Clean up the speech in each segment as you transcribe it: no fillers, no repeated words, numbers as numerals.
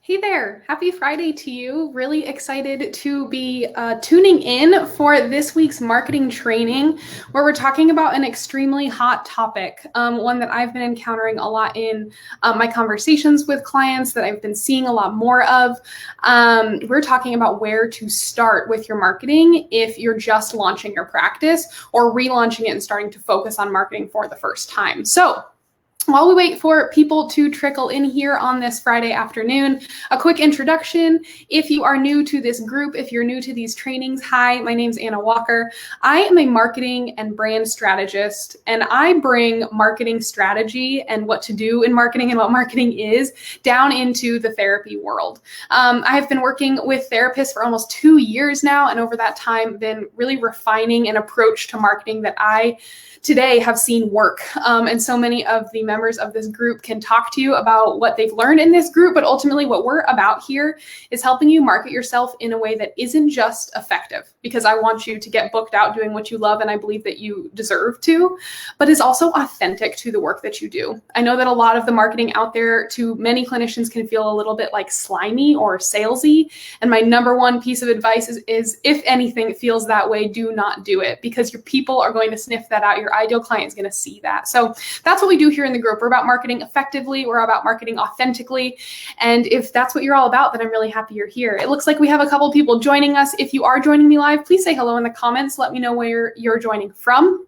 Hey there, happy Friday to you. Really excited to be tuning in for this week's marketing training where we're talking about an extremely hot topic, one that I've been encountering a lot in my conversations with clients that I've been seeing a lot more of. We're talking about where to start with your marketing if you're just launching your practice or relaunching it and starting to focus on marketing for the first time. So while we wait for people to trickle in here on this Friday afternoon, a quick introduction. If you are new to this group, if you're new to these trainings, hi, my name's Anna Walker. I am a marketing and brand strategist, and I bring marketing strategy and what to do in marketing and what marketing is down into the therapy world. I have been working with therapists for almost 2 years now, and over that time been really refining an approach to marketing that I today have seen work. And so many of the members of this group can talk to you about what they've learned in this group, but ultimately what we're about here is helping you market yourself in a way that isn't just effective, because I want you to get booked out doing what you love, and I believe that you deserve to, but is also authentic to the work that you do. I know that a lot of the marketing out there to many clinicians can feel a little bit like slimy or salesy, and my number one piece of advice is if anything feels that way, do not do it, because your people are going to sniff that out. Your ideal client is going to see that. So that's what we do here in the group. We're about marketing effectively. We're about marketing authentically. And if that's what you're all about, then I'm really happy you're here. It looks like we have a couple people joining us. If you are joining me live, please say hello in the comments. Let me know where you're joining from.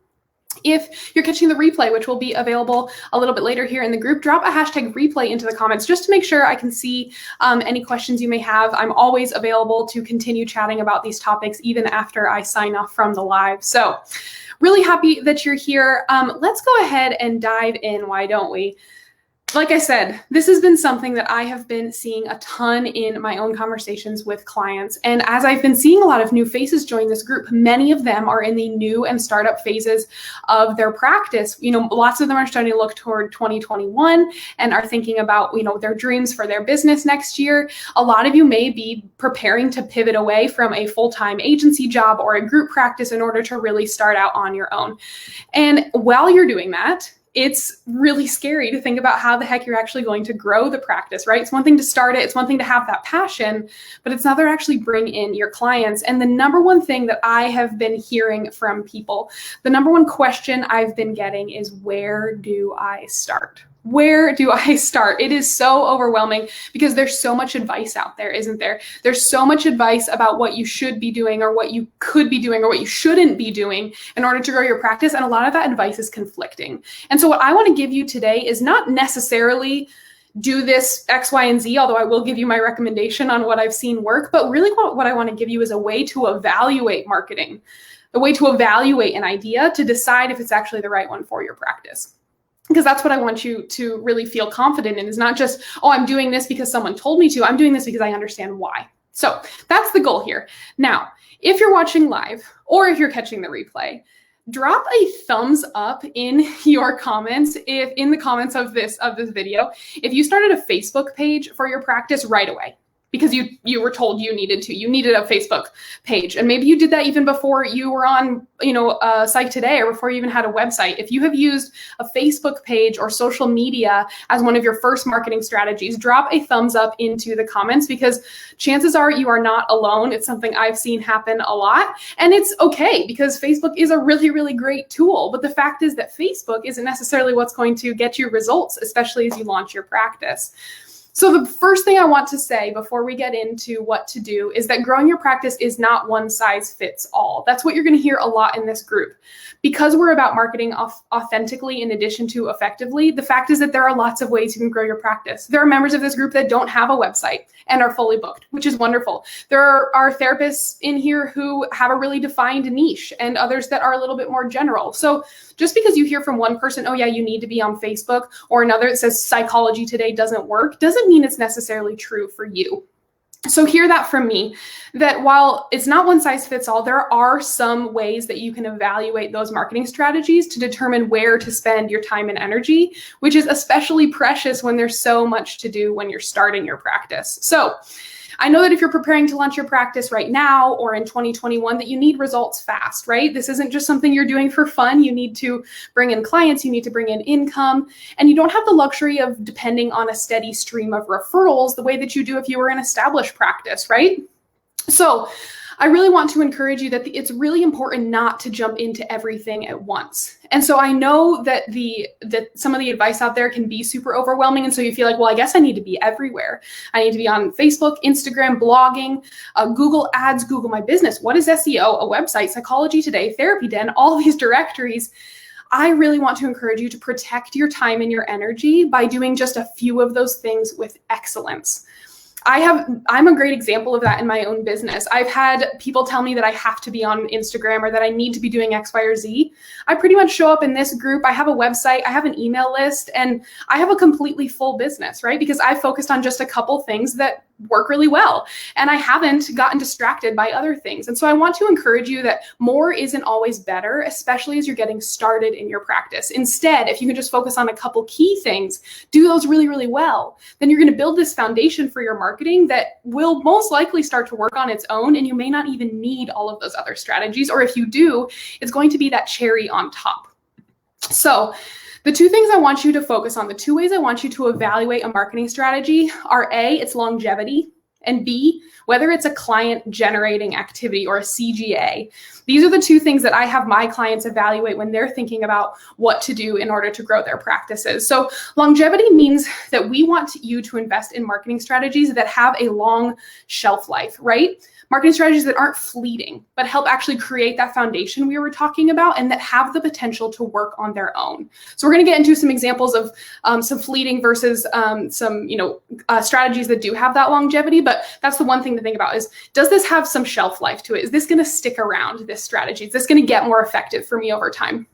If you're catching the replay, which will be available a little bit later here in the group, drop a hashtag replay into the comments just to make sure I can see any questions you may have. I'm always available to continue chatting about these topics even after I sign off from the live. So really happy that you're here. Let's go ahead and dive in, why don't we? Like I said, this has been something that I have been seeing a ton in my own conversations with clients. And as I've been seeing a lot of new faces join this group, many of them are in the new and startup phases of their practice. You know, lots of them are starting to look toward 2021 and are thinking about, you know, their dreams for their business next year. A lot of you may be preparing to pivot away from a full-time agency job or a group practice in order to really start out on your own. And while you're doing that, it's really scary to think about how the heck you're actually going to grow the practice, right? It's one thing to start it, it's one thing to have that passion, but it's another to actually bring in your clients. And the number one thing that I have been hearing from people, the number one question I've been getting is, where do I start? Where do I start? It is so overwhelming because there's so much advice out there, isn't there? There's so much advice about what you should be doing or what you could be doing or what you shouldn't be doing in order to grow your practice. And a lot of that advice is conflicting. And so what I want to give you today is not necessarily do this X, Y, and Z, although I will give you my recommendation on what I've seen work, but really what I want to give you is a way to evaluate marketing, a way to evaluate an idea to decide if it's actually the right one for your practice. Because that's what I want you to really feel confident in, is not just, oh, I'm doing this because someone told me to. I'm doing this because I understand why. So that's the goal here. Now, if you're watching live or if you're catching the replay, drop a thumbs up in your comments, if in the comments of this video, if you started a Facebook page for your practice right away, because you were told you needed a Facebook page. And maybe you did that even before you were on, Psych Today, or before you even had a website. If you have used a Facebook page or social media as one of your first marketing strategies, drop a thumbs up into the comments, because chances are you are not alone. It's something I've seen happen a lot, and it's okay, because Facebook is a really, really great tool. But the fact is that Facebook isn't necessarily what's going to get you results, especially as you launch your practice. So the first thing I want to say before we get into what to do is that growing your practice is not one size fits all. That's what you're going to hear a lot in this group. Because we're about marketing authentically in addition to effectively, the fact is that there are lots of ways you can grow your practice. There are members of this group that don't have a website and are fully booked, which is wonderful. There are therapists in here who have a really defined niche, and others that are a little bit more general. So just because you hear from one person, oh yeah, you need to be on Facebook, or another that says Psychology Today doesn't work, doesn't mean it's necessarily true for you. So hear that from me, that while it's not one size fits all, there are some ways that you can evaluate those marketing strategies to determine where to spend your time and energy, which is especially precious when there's so much to do when you're starting your practice. So I know that if you're preparing to launch your practice right now or in 2021, that you need results fast, right? This isn't just something you're doing for fun. You need to bring in clients, you need to bring in income, and you don't have the luxury of depending on a steady stream of referrals the way that you do if you were an established practice, right? So I really want to encourage you that it's really important not to jump into everything at once. And so I know that some of the advice out there can be super overwhelming. And so you feel like, well, I guess I need to be everywhere. I need to be on Facebook, Instagram, blogging, Google Ads, Google My Business. What is SEO? A website, Psychology Today, Therapy Den, all these directories. I really want to encourage you to protect your time and your energy by doing just a few of those things with excellence. I'm a great example of that in my own business. I've had people tell me that I have to be on Instagram or that I need to be doing X, Y, or Z. I pretty much show up in this group. I have a website, I have an email list, and I have a completely full business, right? Because I focused on just a couple things that work really well. And I haven't gotten distracted by other things. And so I want to encourage you that more isn't always better, especially as you're getting started in your practice. Instead, if you can just focus on a couple key things, do those really, really well, then you're going to build this foundation for your marketing that will most likely start to work on its own. And you may not even need all of those other strategies. Or if you do, it's going to be that cherry on top. So the two things I want you to focus on, the two ways I want you to evaluate a marketing strategy are A, its longevity, and B, whether it's a client generating activity or a CGA. These are the two things that I have my clients evaluate when they're thinking about what to do in order to grow their practices. So longevity means that we want you to invest in marketing strategies that have a long shelf life, right? Marketing strategies that aren't fleeting, but help actually create that foundation we were talking about and that have the potential to work on their own. So we're going to get into some examples of some fleeting versus some strategies that do have that longevity. But that's the one thing to think about is, does this have some shelf life to it? Is this going to stick around, this strategy? Is this going to get more effective for me over time?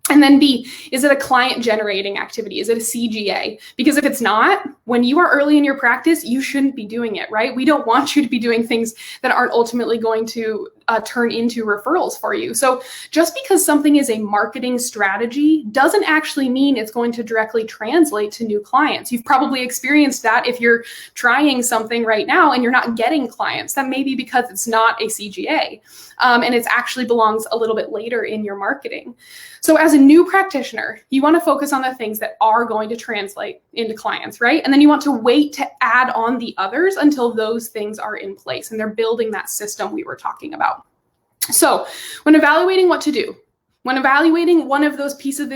And then B, is it a client generating activity? Is it a CGA? Because if it's not, when you are early in your practice, you shouldn't be doing it, right? We don't want you to be doing things that aren't ultimately going to turn into referrals for you. So just because something is a marketing strategy doesn't actually mean it's going to directly translate to new clients. You've probably experienced that if you're trying something right now and you're not getting clients. That may be because it's not a CGA and it actually belongs a little bit later in your marketing. So as a new practitioner, you want to focus on the things that are going to translate into clients, right? And then you want to wait to add on the others until those things are in place and they're building that system we were talking about. So when evaluating what to do, when evaluating one of those pieces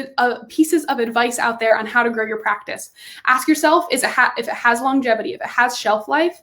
of advice out there on how to grow your practice, ask yourself if it has longevity, if it has shelf life,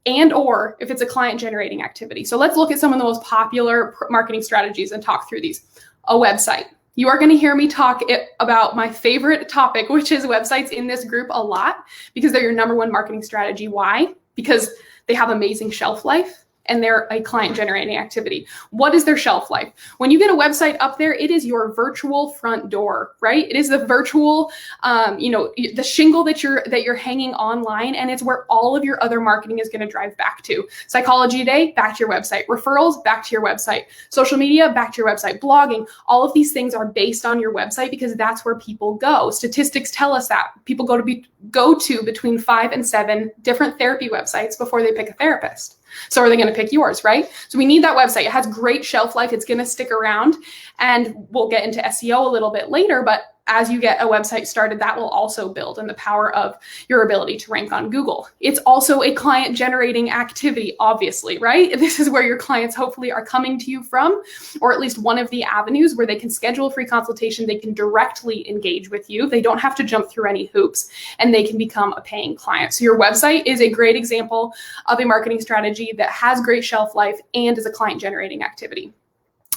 and or if it's a client generating activity. So let's look at some of the most popular marketing strategies and talk through these. A website. You are going to hear me talk about my favorite topic, which is websites in this group a lot because they're your number one marketing strategy. Why? Because they have amazing shelf life and they're a client generating activity. What is their shelf life? When you get a website up there, it is your virtual front door, right? It is the virtual, the shingle that you're hanging online, and it's where all of your other marketing is going to drive back to. Psychology Today, back to your website. Referrals, back to your website. Social media, back to your website. Blogging, all of these things are based on your website because that's where people go. Statistics tell us that people go to between 5 and 7 different therapy websites before they pick a therapist. So are they going to pick yours, right? So we need that website. It has great shelf life. It's going to stick around, and we'll get into SEO a little bit later, but as you get a website started, that will also build in the power of your ability to rank on Google. It's also a client generating activity, obviously, right? This is where your clients hopefully are coming to you from, or at least one of the avenues where they can schedule a free consultation. They can directly engage with you. They don't have to jump through any hoops, and they can become a paying client. So your website is a great example of a marketing strategy that has great shelf life and is a client generating activity.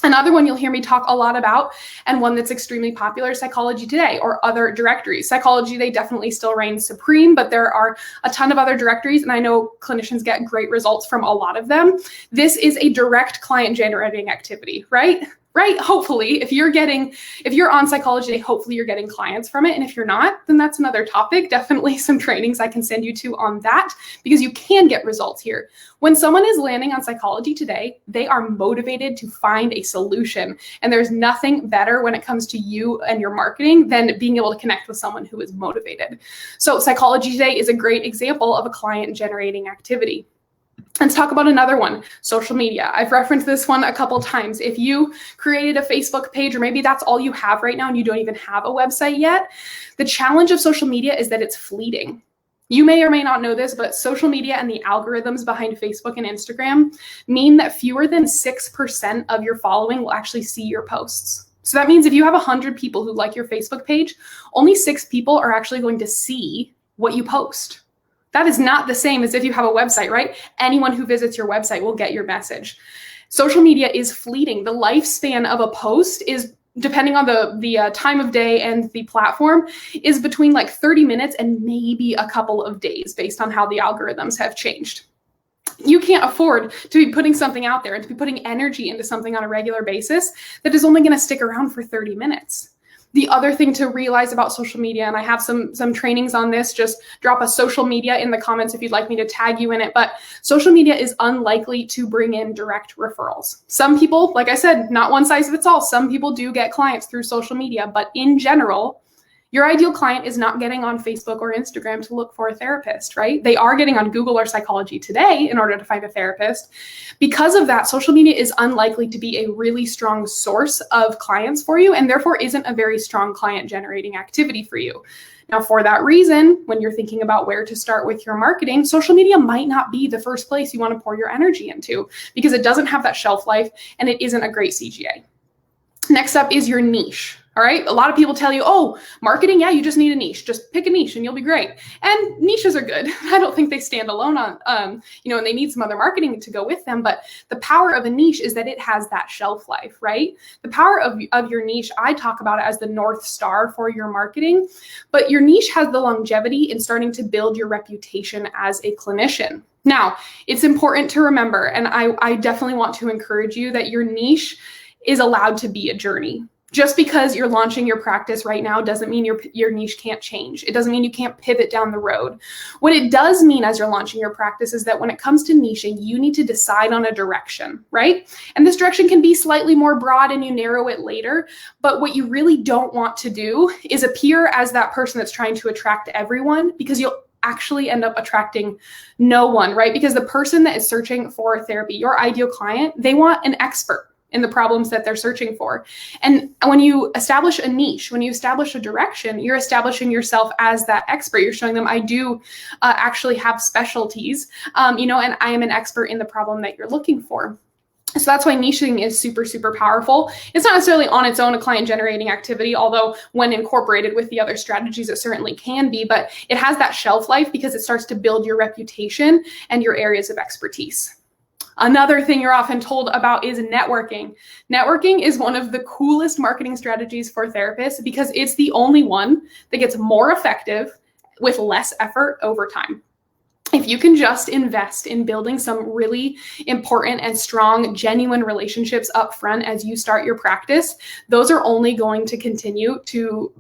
Another one you'll hear me talk a lot about, and one that's extremely popular, is Psychology Today or other directories. Psychology Today definitely still reigns supreme, but there are a ton of other directories, and I know clinicians get great results from a lot of them. This is a direct client generating activity, right? Right? Hopefully, if you're on Psychology Today, hopefully you're getting clients from it. And if you're not, then that's another topic. Definitely some trainings I can send you to on that, because you can get results here. When someone is landing on Psychology Today, they are motivated to find a solution. And there's nothing better when it comes to you and your marketing than being able to connect with someone who is motivated. So Psychology Today is a great example of a client generating activity. Let's talk about another one, social media. I've referenced this one a couple times. If you created a Facebook page, or maybe that's all you have right now and you don't even have a website yet, the challenge of social media is that it's fleeting. You may or may not know this, but social media and the algorithms behind Facebook and Instagram mean that fewer than 6% of your following will actually see your posts. So that means if you have 100 people who like your Facebook page, only 6 people are actually going to see what you post. That is not the same as if you have a website, right? Anyone who visits your website will get your message. Social media is fleeting. The lifespan of a post is, depending on the time of day and the platform, is between like 30 minutes and maybe a couple of days based on how the algorithms have changed. You can't afford to be putting something out there and to be putting energy into something on a regular basis that is only going to stick around for 30 minutes. The other thing to realize about social media, and I have some trainings on this, just drop a social media in the comments if you'd like me to tag you in it, but social media is unlikely to bring in direct referrals. Some people, like I said, not one size fits all. Some people do get clients through social media, but in general, your ideal client is not getting on Facebook or Instagram to look for a therapist, right? They are getting on Google or Psychology Today in order to find a therapist. Because of that, social media is unlikely to be a really strong source of clients for you, and therefore isn't a very strong client generating activity for you. Now, for that reason, when you're thinking about where to start with your marketing, social media might not be the first place you want to pour your energy into because it doesn't have that shelf life and it isn't a great CGA. Next up is your niche. All right. A lot of people tell you, oh, marketing, yeah, you just need a niche. Just pick a niche and you'll be great. And niches are good. I don't think they stand alone on, and they need some other marketing to go with them. But the power of a niche is that it has that shelf life, right? The power of your niche, I talk about it as the North Star for your marketing. But your niche has the longevity in starting to build your reputation as a clinician. Now, it's important to remember, and I definitely want to encourage you that your niche is allowed to be a journey. Just because you're launching your practice right now doesn't mean your niche can't change. It doesn't mean you can't pivot down the road. What it does mean as you're launching your practice is that when it comes to niching, you need to decide on a direction, right? And this direction can be slightly more broad and you narrow it later. But what you really don't want to do is appear as that person that's trying to attract everyone, because you'll actually end up attracting no one, right? Because the person that is searching for therapy, your ideal client, they want an expert in the problems that they're searching for. And when you establish a niche, when you establish a direction, you're establishing yourself as that expert. You're showing them, I do actually have specialties, and I am an expert in the problem that you're looking for. So that's why niching is super, super powerful. It's not necessarily on its own a client generating activity, although when incorporated with the other strategies, it certainly can be, but it has that shelf life because it starts to build your reputation and your areas of expertise. Another thing you're often told about is networking. Networking is one of the coolest marketing strategies for therapists because it's the only one that gets more effective with less effort over time. If you can just invest in building some really important and strong, genuine relationships up front as you start your practice, those are only going to continue to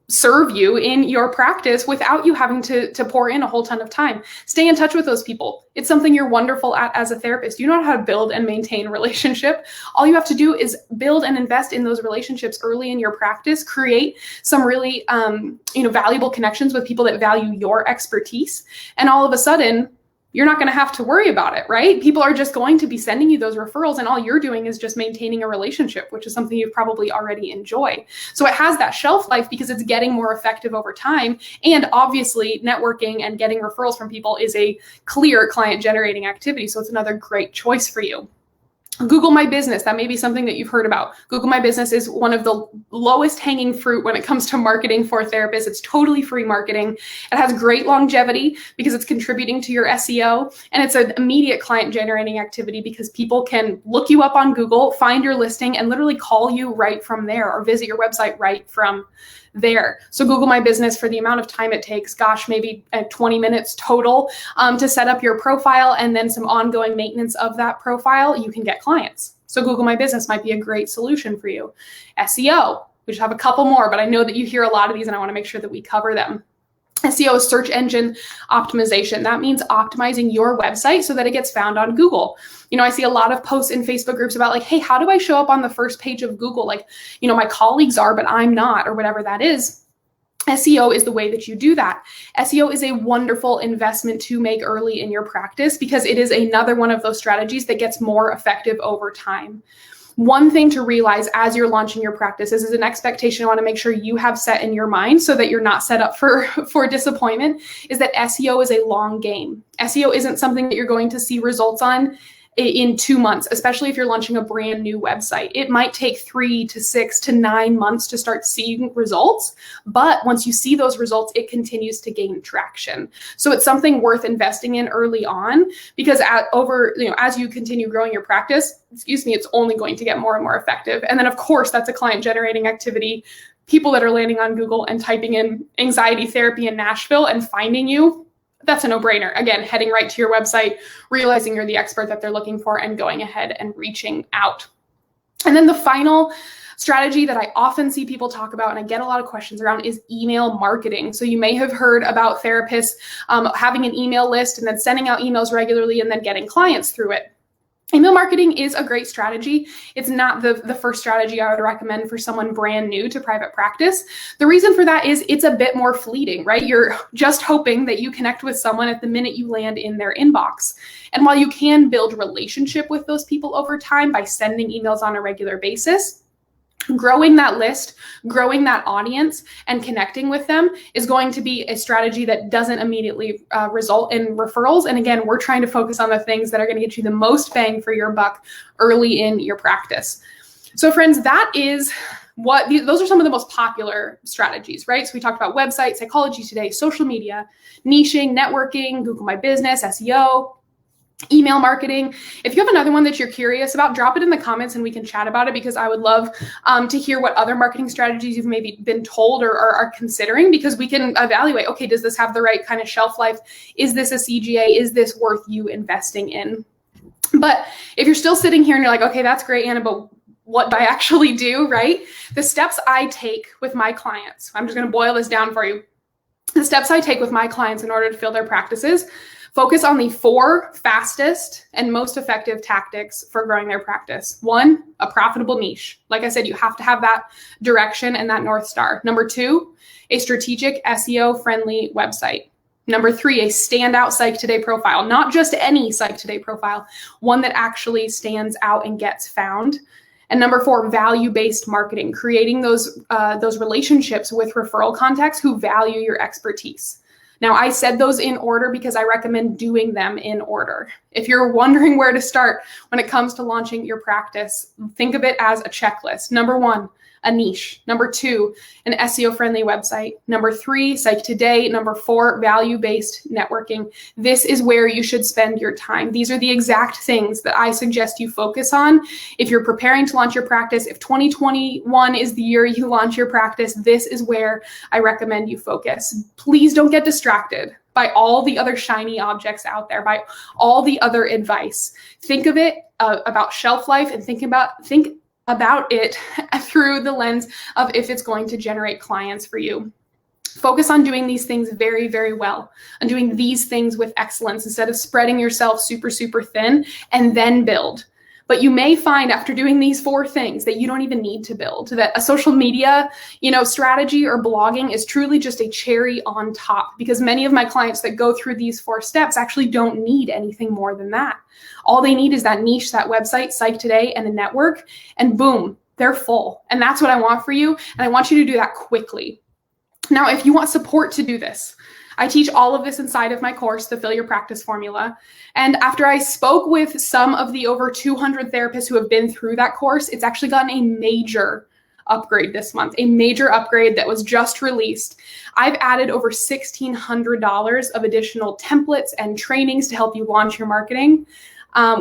serve you in your practice without you having to pour in a whole ton of time. Stay in touch with those people. It's something you're wonderful at as a therapist. You know how to build and maintain a relationship. All you have to do is build and invest in those relationships early in your practice, create some really valuable connections with people that value your expertise. And all of a sudden, you're not going to have to worry about it, right? People are just going to be sending you those referrals, and all you're doing is just maintaining a relationship, which is something you probably already enjoy. So it has that shelf life because it's getting more effective over time. And obviously, networking and getting referrals from people is a clear client generating activity. So it's another great choice for you. Google My Business, that may be something that you've heard about. Google My Business is one of the lowest hanging fruit when it comes to marketing for therapists. It's totally free marketing. It has great longevity because it's contributing to your SEO, and it's an immediate client generating activity because people can look you up on Google, find your listing, and literally call you right from there or visit your website right from there. So Google My Business, for the amount of time it takes, maybe 20 minutes total to set up your profile and then some ongoing maintenance of that profile, you can get clients. So Google My Business might be a great solution for you. SEO, we just have a couple more, but I know that you hear a lot of these and I want to make sure that we cover them. SEO is search engine optimization. That means optimizing your website so that it gets found on Google. I see a lot of posts in Facebook groups about like, hey, how do I show up on the first page of Google? Like, my colleagues are, but I'm not, or whatever that is. SEO is the way that you do that. SEO is a wonderful investment to make early in your practice because it is another one of those strategies that gets more effective over time. One thing to realize as you're launching your practice is an expectation I want to make sure you have set in your mind so that you're not set up for disappointment, is that SEO is a long game. SEO isn't something that you're going to see results on in 2 months, especially if you're launching a brand new website. It might take 3 to 6 to 9 months to start seeing results, but once you see those results, it continues to gain traction. So it's something worth investing in early on, because as you continue growing your practice, it's only going to get more and more effective. And then of course, that's a client generating activity. People that are landing on Google and typing in anxiety therapy in Nashville and finding you, that's a no-brainer. Again, heading right to your website, realizing you're the expert that they're looking for, and going ahead and reaching out. And then the final strategy that I often see people talk about, and I get a lot of questions around, is email marketing. So you may have heard about therapists having an email list and then sending out emails regularly and then getting clients through it. Email marketing is a great strategy. It's not the first strategy I would recommend for someone brand new to private practice. The reason for that is it's a bit more fleeting, right? You're just hoping that you connect with someone at the minute you land in their inbox. And while you can build relationship with those people over time by sending emails on a regular basis, growing that list, growing that audience, and connecting with them is going to be a strategy that doesn't immediately result in referrals. And again, we're trying to focus on the things that are going to get you the most bang for your buck early in your practice. So friends, those are some of the most popular strategies, right? So we talked about website, Psychology Today, social media, niching, networking, Google My Business, SEO, email marketing. If you have another one that you're curious about, drop it in the comments and we can chat about it, because I would love to hear what other marketing strategies you've maybe been told or are considering, because we can evaluate, okay, does this have the right kind of shelf life? Is this a CGA? Is this worth you investing in? But if you're still sitting here and you're like, okay, that's great, Anna, but what do I actually do, right? The steps I take with my clients, I'm just going to boil this down for you. The steps I take with my clients in order to fill their practices: focus on the 4 fastest and most effective tactics for growing their practice. 1, a profitable niche. Like I said, you have to have that direction and that North Star. Number 2, a strategic SEO-friendly website. Number 3, a standout Psych Today profile. Not just any Psych Today profile, one that actually stands out and gets found. And number 4, value-based marketing, creating those relationships with referral contacts who value your expertise. Now, I said those in order because I recommend doing them in order. If you're wondering where to start when it comes to launching your practice, think of it as a checklist. Number 1, a niche. Number 2, an SEO-friendly website. Number 3, Psych Today. Number 4, value-based networking. This is where you should spend your time. These are the exact things that I suggest you focus on if you're preparing to launch your practice. If 2021 is the year you launch your practice, this is where I recommend you focus. Please don't get distracted by all the other shiny objects out there, by all the other advice. Think of it about shelf life, and think about it through the lens of if it's going to generate clients for you. Focus on doing these things very, very well, and doing these things with excellence instead of spreading yourself super, super thin and then build. But you may find after doing these 4 things that you don't even need to build, that a social media, strategy or blogging is truly just a cherry on top, because many of my clients that go through these 4 steps actually don't need anything more than that. All they need is that niche, that website, Psych Today, and a network, and boom, they're full. And that's what I want for you. And I want you to do that quickly. Now, if you want support to do this, I teach all of this inside of my course, the Fill Your Practice Formula. And after I spoke with some of the over 200 therapists who have been through that course, it's actually gotten a major upgrade this month, a major upgrade that was just released. I've added over $1,600 of additional templates and trainings to help you launch your marketing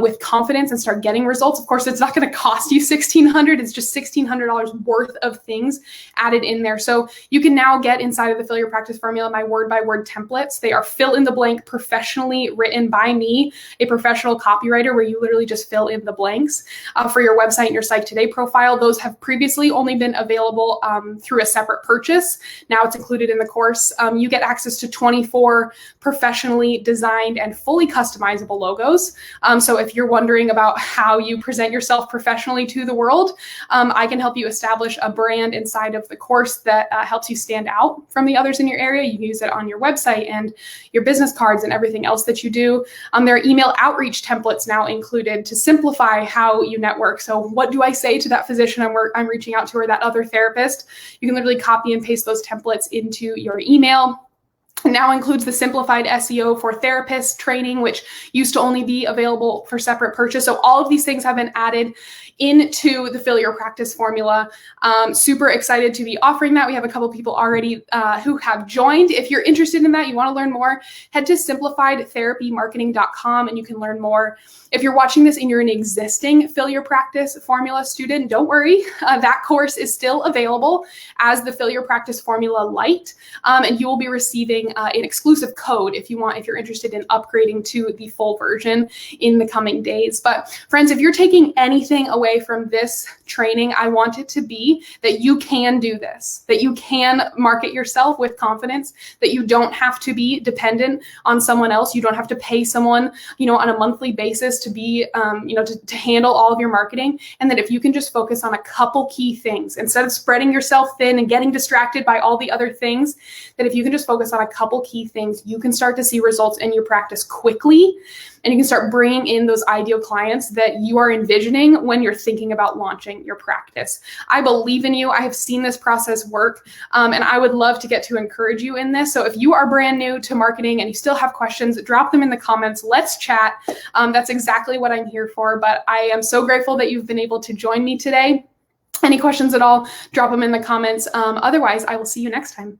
with confidence and start getting results. Of course, it's not going to cost you $1,600. It's just $1,600 worth of things added in there. So you can now get inside of the Fill Your Practice Formula my word-by-word templates. They are fill-in-the-blank, professionally written by me, a professional copywriter, where you literally just fill in the blanks for your website and your Psych Today profile. Those have previously only been available through a separate purchase. Now it's included in the course. You get access to 24 professionally designed and fully customizable logos. So if you're wondering about how you present yourself professionally to the world, I can help you establish a brand inside of the course that helps you stand out from the others in your area. You can use it on your website and your business cards and everything else that you do. There are email outreach templates now included to simplify how you network. So what do I say to that physician I'm reaching out to, or that other therapist? You can literally copy and paste those templates into your email. It now includes the simplified SEO for therapists training, which used to only be available for separate purchase. So all of these things have been added into the Fill Your Practice formula. Super excited to be offering that. We have a couple people already who have joined. If you're interested in that, you want to learn more, head to simplifiedtherapymarketing.com and you can learn more. If you're watching this and you're an existing Fill Your Practice formula student, don't worry. That course is still available as the Fill Your Practice Formula Lite, and you will be receiving an exclusive code if you're interested in upgrading to the full version in the coming days. But friends, if you're taking anything away from this training, I want it to be that you can do this, that you can market yourself with confidence, that you don't have to be dependent on someone else. You don't have to pay someone, on a monthly basis to be, to handle all of your marketing. And that if you can just focus on a couple key things, instead of spreading yourself thin and getting distracted by all the other things, that if you can just focus on a couple key things, you can start to see results in your practice quickly. And you can start bringing in those ideal clients that you are envisioning when you're thinking about launching your practice. I believe in you. I have seen this process work, and I would love to get to encourage you in this. So if you are brand new to marketing and you still have questions, drop them in the comments. Let's chat. That's exactly what I'm here for. But I am so grateful that you've been able to join me today. Any questions at all, drop them in the comments. Otherwise, I will see you next time.